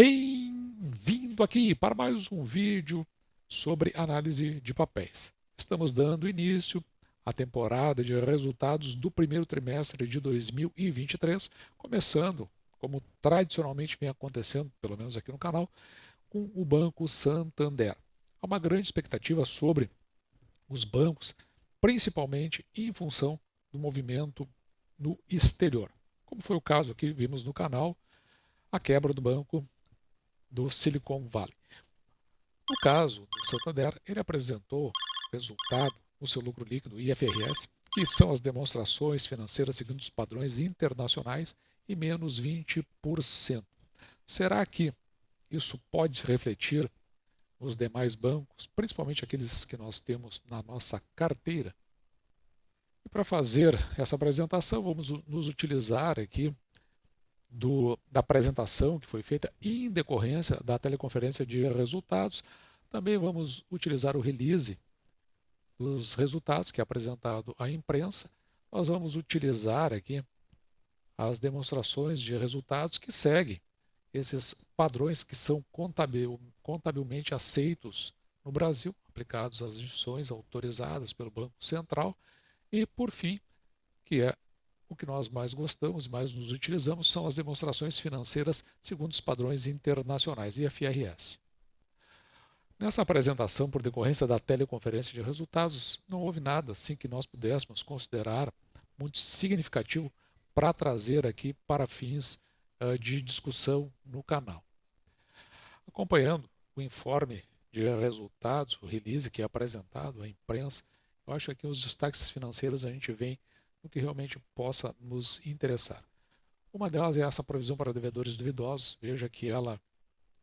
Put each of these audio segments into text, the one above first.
Bem-vindo aqui para mais um vídeo sobre análise de papéis. Estamos dando início à temporada de resultados do primeiro trimestre de 2023, começando, como tradicionalmente vem acontecendo, pelo menos aqui no canal, com o Banco Santander. Há uma grande expectativa sobre os bancos, principalmente em função do movimento no exterior. Como foi o caso aqui, vimos no canal, a quebra do banco do Silicon Valley. No caso do Santander, ele apresentou resultado no seu lucro líquido IFRS, que são as demonstrações financeiras segundo os padrões internacionais, e menos 20%. Será que isso pode se refletir nos demais bancos, principalmente aqueles que nós temos na nossa carteira? E para fazer essa apresentação, vamos nos utilizar aqui da apresentação que foi feita em decorrência da teleconferência de resultados. Também vamos utilizar o release dos resultados que é apresentado à imprensa. Nós vamos utilizar aqui as demonstrações de resultados que seguem esses padrões que são contabilmente aceitos no Brasil, aplicados às instituições autorizadas pelo Banco Central. E, por fim, que é o que nós mais gostamos, mais nos utilizamos, são as demonstrações financeiras segundo os padrões internacionais, IFRS. Nessa apresentação, por decorrência da teleconferência de resultados, não houve nada assim que nós pudéssemos considerar muito significativo para trazer aqui para fins de discussão no canal. Acompanhando o informe de resultados, o release que é apresentado à imprensa, eu acho que os destaques financeiros a gente vem no que realmente possa nos interessar. Uma delas é essa provisão para devedores duvidosos. Veja que ela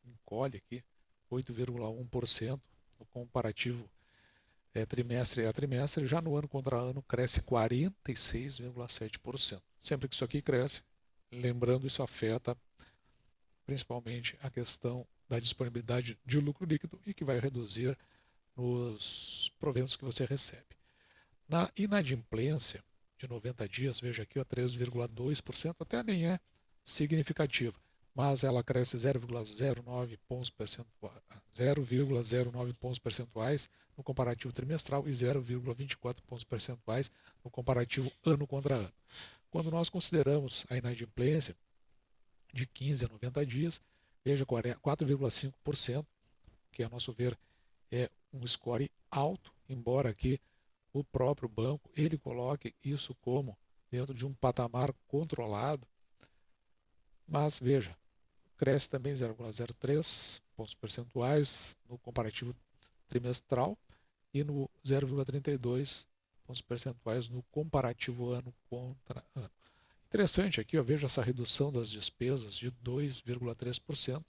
encolhe aqui 8,1% no comparativo trimestre a trimestre. Já no ano contra ano cresce 46,7%. Sempre que isso aqui cresce, lembrando, isso afeta principalmente a questão da disponibilidade de lucro líquido e que vai reduzir nos proventos que você recebe. Na inadimplência de 90 dias, veja aqui, 3,2%, até nem é significativa, mas ela cresce 0,09 pontos percentuais no comparativo trimestral e 0,24 pontos percentuais no comparativo ano contra ano. Quando nós consideramos a inadimplência de 15 a 90 dias, veja 4,5%, que a nosso ver é um score alto, embora aqui o próprio banco ele coloque isso como dentro de um patamar controlado, mas veja, cresce também 0,03 pontos percentuais no comparativo trimestral e no 0,32 pontos percentuais no comparativo ano contra ano. Interessante aqui, veja essa redução das despesas de 2,3%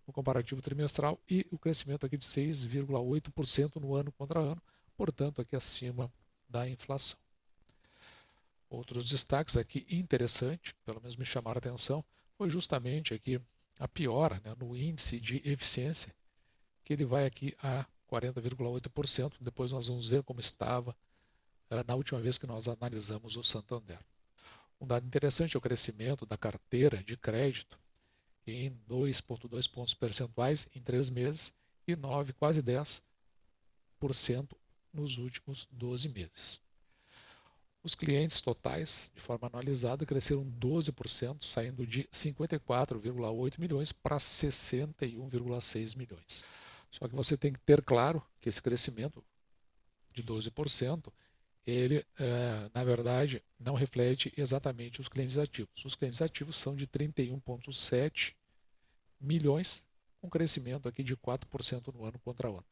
no comparativo trimestral e o crescimento aqui de 6,8% no ano contra ano, portanto aqui acima da inflação. Outros destaques aqui interessante, pelo menos me chamaram a atenção, foi justamente aqui a piora, né, no índice de eficiência, que ele vai aqui a 40,8%, depois nós vamos ver como estava na última vez que nós analisamos o Santander. Um dado interessante é o crescimento da carteira de crédito em 2,2 pontos percentuais em 3 meses e 9, quase 10% nos últimos 12 meses. Os clientes totais, de forma anualizada, cresceram 12%, saindo de 54,8 milhões para 61,6 milhões. Só que você tem que ter claro que esse crescimento de 12%, ele, na verdade, não reflete exatamente os clientes ativos. Os clientes ativos são de 31,7 milhões, com crescimento aqui de 4% no ano contra ano.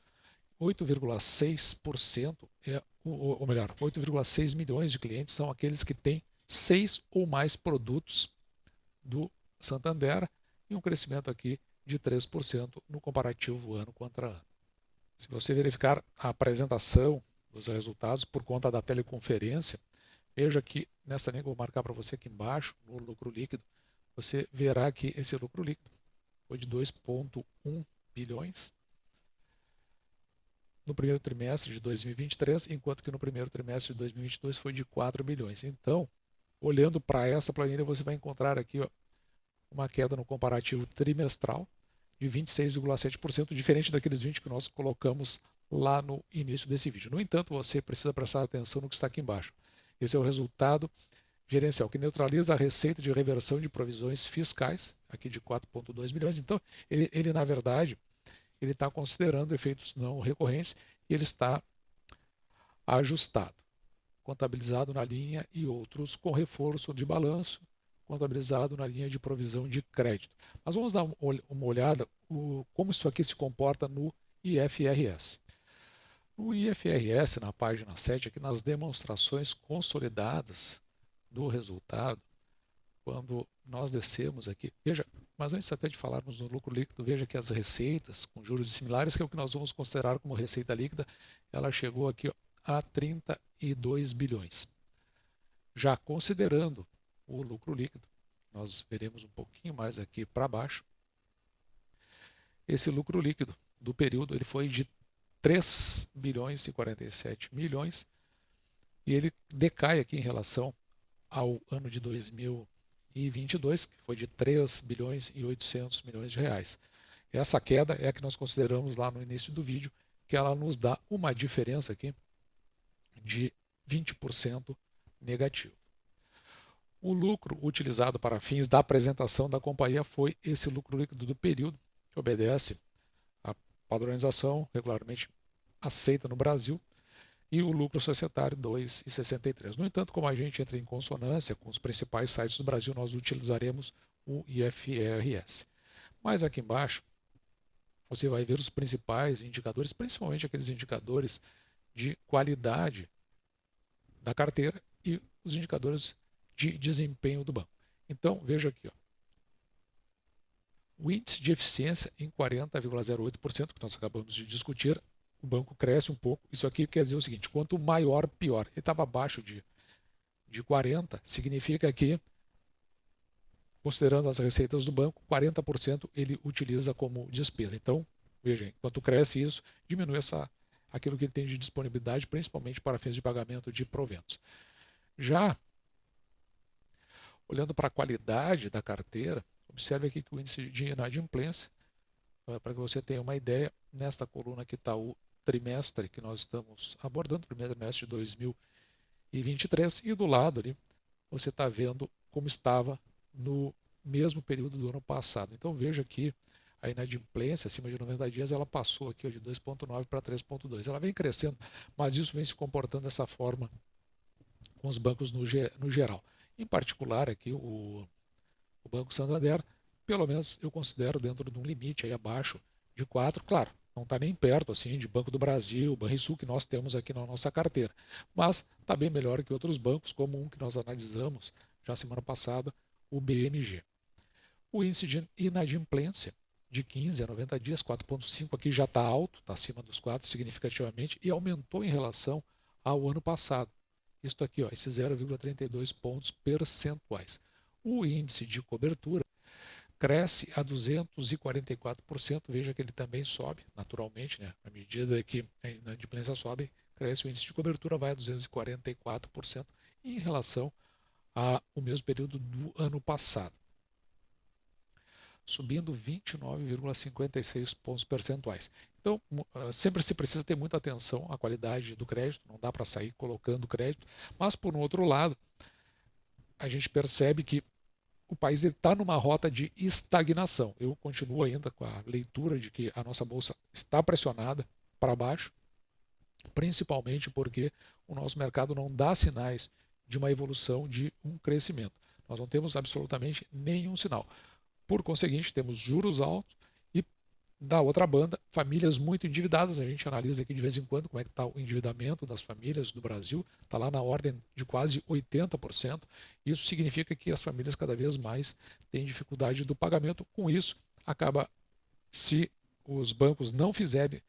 8,6% ou melhor, 8,6 milhões de clientes são aqueles que têm 6 ou mais produtos do Santander e um crescimento aqui de 3% no comparativo ano contra ano. Se você verificar a apresentação dos resultados por conta da teleconferência, veja que nessa linha que eu vou marcar para você aqui embaixo, no lucro líquido, você verá que esse lucro líquido foi de 2,1 bilhões no primeiro trimestre de 2023, enquanto que no primeiro trimestre de 2022 foi de 4 bilhões. Então, olhando para essa planilha, você vai encontrar aqui uma queda no comparativo trimestral de 26,7%, diferente daqueles 20% que nós colocamos lá no início desse vídeo. No entanto, você precisa prestar atenção no que está aqui embaixo. Esse é o resultado gerencial, que neutraliza a receita de reversão de provisões fiscais, aqui de 4,2 milhões. Então, ele na verdade, ele está considerando efeitos não recorrentes e ele está ajustado, contabilizado na linha e outros com reforço de balanço, contabilizado na linha de provisão de crédito. Mas vamos dar uma olhada como isso aqui se comporta no IFRS. No IFRS, na página 7, aqui nas demonstrações consolidadas do resultado, quando nós descemos aqui, veja, mas antes até de falarmos no lucro líquido, veja que as receitas com juros similares, que é o que nós vamos considerar como receita líquida, ela chegou aqui, ó, a 32 bilhões. Já considerando o lucro líquido, nós veremos um pouquinho mais aqui para baixo, esse lucro líquido do período ele foi de 3 bilhões e 47 milhões e ele decai aqui em relação ao ano de 2022, que foi de 3 bilhões e 800 milhões de reais. Essa queda é a que nós consideramos lá no início do vídeo, que ela nos dá uma diferença aqui de 20% negativo. O lucro utilizado para fins da apresentação da companhia foi esse lucro líquido do período, que obedece à padronização regularmente aceita no Brasil, e o lucro societário 2,63. No entanto, como a gente entra em consonância com os principais sites do Brasil, nós utilizaremos o IFRS. Mas aqui embaixo, você vai ver os principais indicadores, principalmente aqueles indicadores de qualidade da carteira e os indicadores de desempenho do banco. Então, veja aqui, ó, o índice de eficiência em 40,08%, que nós acabamos de discutir, o banco cresce um pouco. Isso aqui quer dizer o seguinte, quanto maior, pior. Ele estava abaixo de 40, significa que, considerando as receitas do banco, 40% ele utiliza como despesa. Então, veja, enquanto cresce isso, diminui aquilo que ele tem de disponibilidade, principalmente para fins de pagamento de proventos. Já olhando para a qualidade da carteira, observe aqui que o índice de inadimplência, para que você tenha uma ideia, nesta coluna que está o trimestre que nós estamos abordando, primeiro trimestre de 2023, e do lado ali você está vendo como estava no mesmo período do ano passado. Então veja que a inadimplência acima de 90 dias ela passou aqui de 2,9 para 3,2. Ela vem crescendo, mas isso vem se comportando dessa forma com os bancos no geral. Em particular aqui o Banco Santander, pelo menos eu considero dentro de um limite aí abaixo de 4, claro, não está nem perto assim de Banco do Brasil, Banrisul, que nós temos aqui na nossa carteira, mas está bem melhor que outros bancos, como um que nós analisamos já semana passada, o BMG. O índice de inadimplência de 15 a 90 dias, 4,5 aqui já está alto, está acima dos 4 significativamente e aumentou em relação ao ano passado. Isto aqui, ó, esses 0,32 pontos percentuais. O índice de cobertura cresce a 244%, veja que ele também sobe naturalmente, né? À medida que a inadimplência sobe, cresce o índice de cobertura, vai a 244% em relação ao mesmo período do ano passado, subindo 29,56 pontos percentuais. Então, sempre se precisa ter muita atenção à qualidade do crédito, não dá para sair colocando crédito, mas por um outro lado, a gente percebe que o país está numa rota de estagnação. Eu continuo ainda com a leitura de que a nossa bolsa está pressionada para baixo, principalmente porque o nosso mercado não dá sinais de uma evolução, de um crescimento. Nós não temos absolutamente nenhum sinal. Por conseguinte, temos juros altos e, da outra banda, famílias muito endividadas. A gente analisa aqui de vez em quando como é que está o endividamento das famílias do Brasil. Está lá na ordem de quase 80%. Isso significa que as famílias cada vez mais têm dificuldade do pagamento. Com isso, acaba, se os bancos não fizerem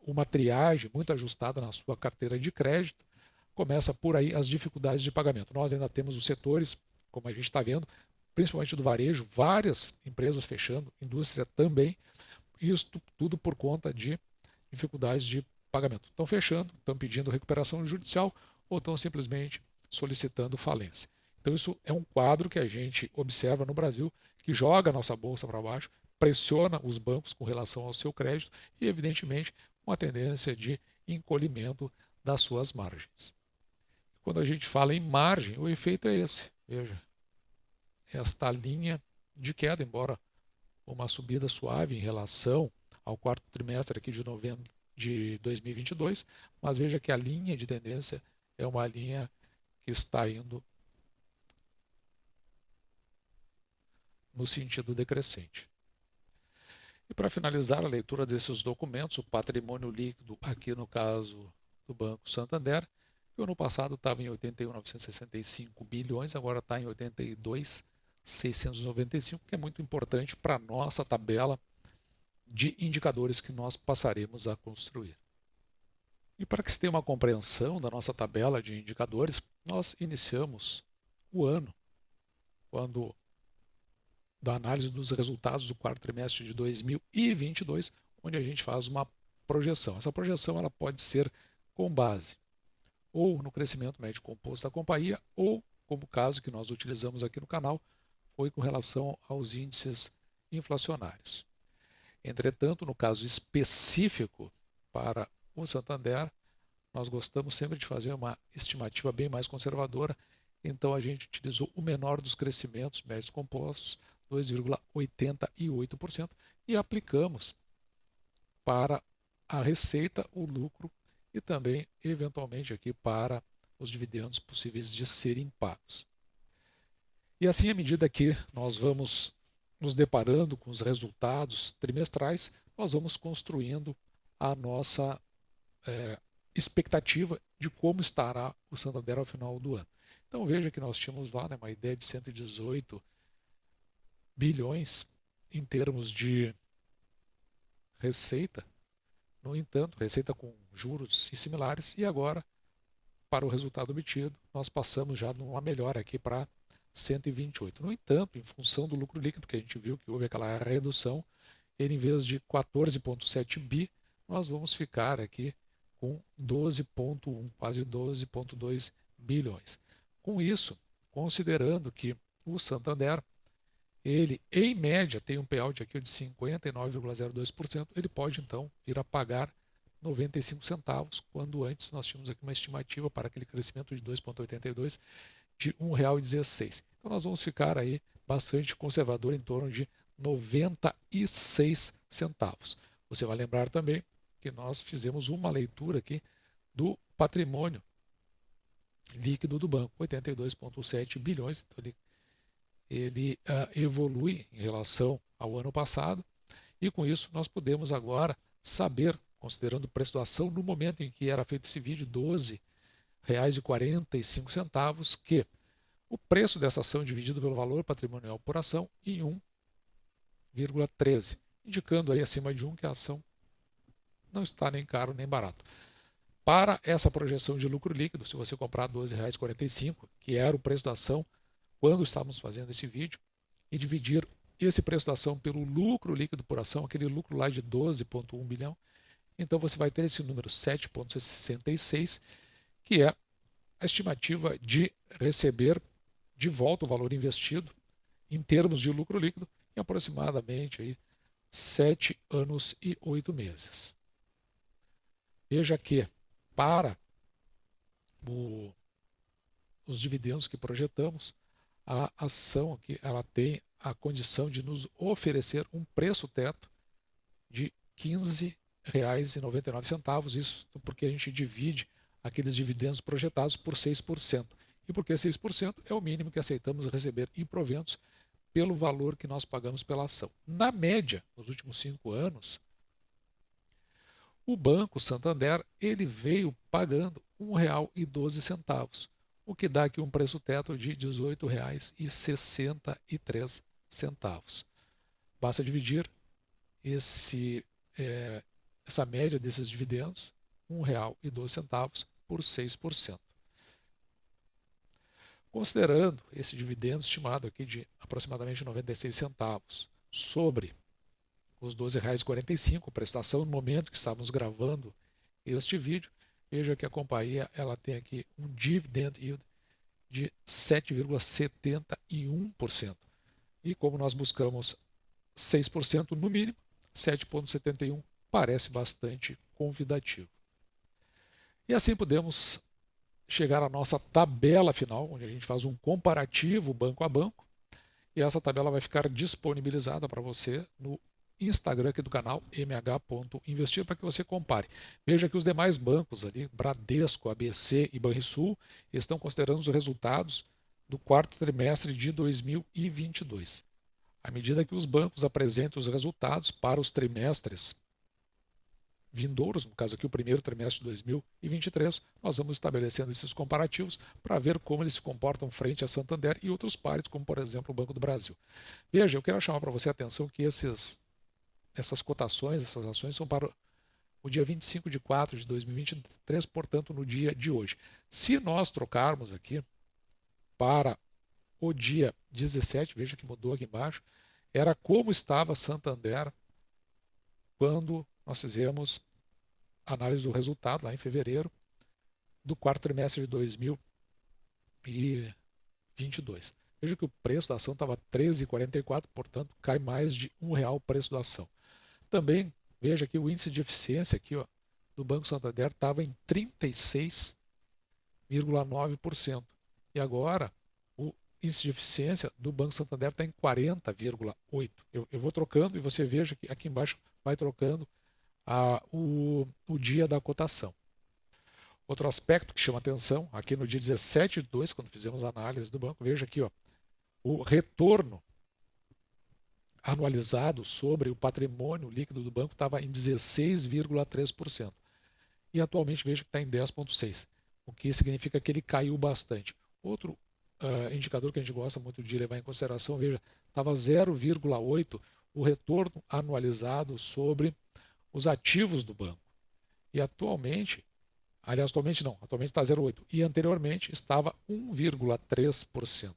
uma triagem muito ajustada na sua carteira de crédito, começa por aí as dificuldades de pagamento. Nós ainda temos os setores, como a gente está vendo, principalmente do varejo, várias empresas fechando, indústria também, isso tudo por conta de dificuldades de pagamento. Estão fechando, estão pedindo recuperação judicial ou estão simplesmente solicitando falência. Então isso é um quadro que a gente observa no Brasil, que joga a nossa bolsa para baixo, pressiona os bancos com relação ao seu crédito e, evidentemente, uma tendência de encolhimento das suas margens. Quando a gente fala em margem, o efeito é esse. Veja, esta linha de queda, embora uma subida suave em relação ao quarto trimestre aqui de novembro de 2022, mas veja que a linha de tendência é uma linha que está indo no sentido decrescente. E para finalizar a leitura desses documentos, o patrimônio líquido, aqui no caso do Banco Santander, que o ano passado estava em 81.965 bilhões, agora está em 82.695, que é muito importante para a nossa tabela de indicadores que nós passaremos a construir. E para que se tenha uma compreensão da nossa tabela de indicadores, nós iniciamos o ano quando da análise dos resultados do quarto trimestre de 2022, onde a gente faz uma projeção. Essa projeção ela pode ser com base ou no crescimento médio composto da companhia, ou, como o caso que nós utilizamos aqui no canal, foi com relação aos índices inflacionários. Entretanto, no caso específico para o Santander, nós gostamos sempre de fazer uma estimativa bem mais conservadora, então a gente utilizou o menor dos crescimentos médios compostos, 2,88%, e aplicamos para a receita, o lucro e também, eventualmente, aqui para os dividendos possíveis de serem pagos. E assim, à medida que nós vamos nos deparando com os resultados trimestrais, nós vamos construindo a nossa expectativa de como estará o Santander ao final do ano. Então veja que nós tínhamos lá, né, uma ideia de 118 bilhões em termos de receita. No entanto, receita com juros e similares, e agora, para o resultado obtido, nós passamos já numa melhora aqui para 128. No entanto, em função do lucro líquido, que a gente viu que houve aquela redução, ele em vez de 14,7 bi, nós vamos ficar aqui com 12,1, quase 12,2 bilhões. Com isso, considerando que o Santander, ele em média tem um payout aqui de 59,02%, ele pode então vir a pagar 95 centavos, quando antes nós tínhamos aqui uma estimativa para aquele crescimento de 2,82 de R$ 1,16. Então nós vamos ficar aí bastante conservador em torno de 96 centavos. Você vai lembrar também que nós fizemos uma leitura aqui do patrimônio líquido do banco, 82,7 bilhões, então ele evolui em relação ao ano passado, e com isso nós podemos agora saber, considerando o preço da ação no momento em que era feito esse vídeo, R$ 12,45, que o preço dessa ação dividido pelo valor patrimonial por ação em 1,13, indicando aí acima de 1 que a ação não está nem caro nem barato. Para essa projeção de lucro líquido, se você comprar R$ 12,45, que era o preço da ação quando estávamos fazendo esse vídeo, e dividir esse preço da ação pelo lucro líquido por ação, aquele lucro lá de 12,1 bilhão, então você vai ter esse número 7,66, que é a estimativa de receber de volta o valor investido em termos de lucro líquido em aproximadamente aí 7 anos e 8 meses. Veja que para os dividendos que projetamos, a ação aqui ela tem a condição de nos oferecer um preço teto de R$ 15,99, isso porque a gente divide aqueles dividendos projetados por 6%. E porque 6% é o mínimo que aceitamos receber em proventos pelo valor que nós pagamos pela ação. Na média, nos últimos 5 anos, o Banco Santander ele veio pagando R$ 1,12, o que dá aqui um preço teto de R$ 18,63. Basta dividir essa média desses dividendos, R$ 1,12, por 6%. Considerando esse dividendo estimado aqui de aproximadamente 96 centavos sobre os R$ 12,45, prestação no momento que estávamos gravando este vídeo, veja que a companhia ela tem aqui um dividend yield de 7,71%. E como nós buscamos 6% no mínimo, 7,71% parece bastante convidativo. E assim podemos chegar à nossa tabela final, onde a gente faz um comparativo banco a banco, e essa tabela vai ficar disponibilizada para você no Instagram aqui do canal, mh.investir, para que você compare. Veja que os demais bancos ali, Bradesco, ABC e Banrisul, estão considerando os resultados do quarto trimestre de 2022. À medida que os bancos apresentem os resultados para os trimestres vindouros, no caso aqui o primeiro trimestre de 2023, nós vamos estabelecendo esses comparativos para ver como eles se comportam frente a Santander e outros pares, como por exemplo o Banco do Brasil. Veja, eu quero chamar para você a atenção que essas cotações, essas ações são para o dia 25 de 4 de 2023, portanto no dia de hoje. Se nós trocarmos aqui para o dia 17, veja que mudou aqui embaixo, era como estava Santander quando nós fizemos análise do resultado lá em fevereiro do quarto trimestre de 2022. Veja que o preço da ação estava R$ 13,44, portanto cai mais de R$ 1 o preço da ação. Também veja que o índice de eficiência aqui, ó, do Banco Santander estava em 36,9%. E agora o índice de eficiência do Banco Santander está em 40,8%. Eu vou trocando e você veja que aqui embaixo vai trocando o dia da cotação. Outro aspecto que chama atenção, aqui no dia 17/2, quando fizemos a análise do banco, veja aqui, ó, o retorno anualizado sobre o patrimônio líquido do banco estava em 16,3%. E atualmente veja que está em 10,6%, o que significa que ele caiu bastante. Outro indicador que a gente gosta muito de levar em consideração, veja, estava 0,8% o retorno anualizado sobre os ativos do banco. E atualmente está 0,8%. E anteriormente estava 1,3%.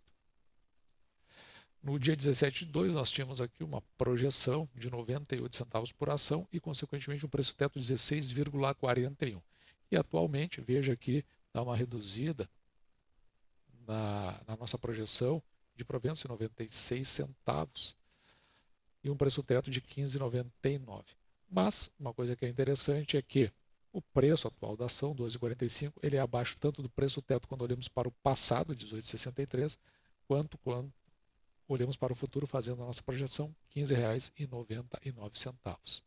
No dia 17/2 nós tínhamos aqui uma projeção de 98 centavos por ação e, consequentemente, um preço teto de 16,41. E atualmente, veja aqui, dá uma reduzida na nossa projeção de proventos de 96 centavos e um preço teto de 15,99. Mas uma coisa que é interessante é que o preço atual da ação, 12,45, ele é abaixo tanto do preço teto quando olhamos para o passado, 18,63, quanto quando olhamos para o futuro fazendo a nossa projeção, R$ 15,99.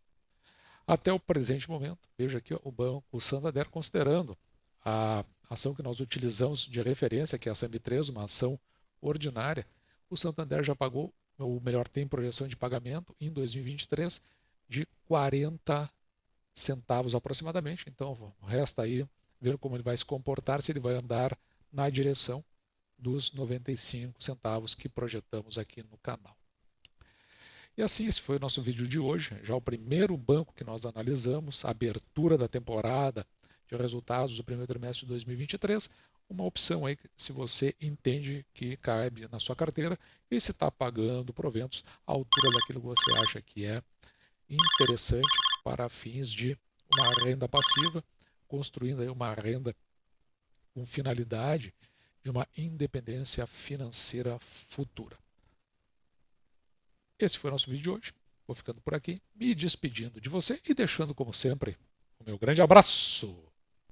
Até o presente momento, veja aqui, ó, o Banco Santander, considerando a ação que nós utilizamos de referência, que é a SAMB3, uma ação ordinária, o Santander já pagou, ou melhor, tem projeção de pagamento em 2023 de 40 centavos aproximadamente. Então, resta aí ver como ele vai se comportar, se ele vai andar na direção dos 95 centavos que projetamos aqui no canal. E assim, esse foi o nosso vídeo de hoje, já o primeiro banco que nós analisamos, a abertura da temporada de resultados do primeiro trimestre de 2023, uma opção aí se você entende que cabe na sua carteira e se está pagando proventos à altura daquilo que você acha que é interessante para fins de uma renda passiva, construindo aí uma renda com finalidade de uma independência financeira futura. Esse foi o nosso vídeo de hoje. Vou ficando por aqui, me despedindo de você e deixando, como sempre, o meu grande abraço.